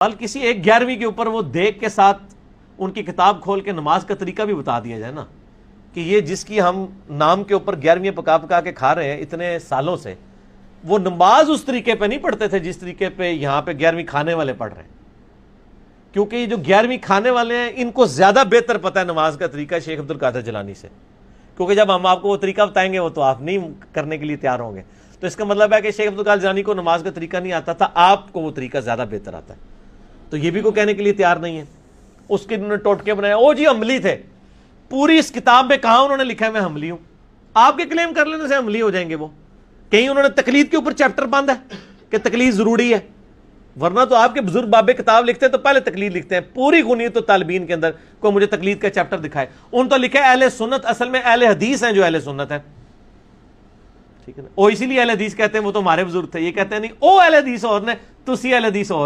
کل کسی ایک 11ویں کے اوپر وہ دیکھ کے ساتھ ان کی کتاب کھول کے نماز کا طریقہ بھی بتا دیا جائے نا، کہ یہ جس کی ہم نام کے اوپر 11ویں پکا پکا کے کھا رہے ہیں اتنے سالوں سے، وہ نماز اس طریقے پہ نہیں پڑھتے تھے جس طریقے پہ یہاں پہ 11ویں کھانے والے پڑھ رہے ہیں. کیونکہ یہ جو 11ویں کھانے والے ہیں ان کو زیادہ بہتر پتہ ہے نماز کا طریقہ شیخ عبد القادر جیلانی سے، کیونکہ جب ہم آپ کو وہ طریقہ بتائیں گے وہ تو آپ نہیں کرنے کے لیے تیار ہوں گے. تو اس کا مطلب ہے کہ شیخ عبد القادر جیلانی کو نماز کا طریقہ نہیں آتا تھا، آپ کو وہ طریقہ زیادہ بہتر آتا ہے. تو یہ بھی کو کہنے کے لیے تیار نہیں ہے. اس کے انہوں نے ٹوٹکے بنایا، او جی عملی تھے. پوری اس کتاب میں کہاں انہوں نے لکھا ہے میں حملی ہوں؟ آپ کے کلیم کر لینے سے حملی ہو جائیں گے وہ. کہیں انہوں نے تقلید کے اوپر چیپٹر باندھا ہے کہ تقلید ضروری ہے، ورنہ تو آپ کے بزرگ بابے کتاب لکھتے ہیں تو پہلے تقلید لکھتے ہیں. پوری غنیت و طالبین کے اندر کوئی مجھے تقلید کا چیپٹر دکھائے. ان تو لکھا ہے اہل سنت، اصل میں اہل حدیث ہیں جو اہل سنت ہیں، ٹھیک ہے نا. وہ اسی لیے اہل حدیث کہتے ہیں وہ تو ہمارے بزرگ تھے. یہ کہتے ہیں نہیں او اہل حدیث اور نے تسی اہل حدیث اور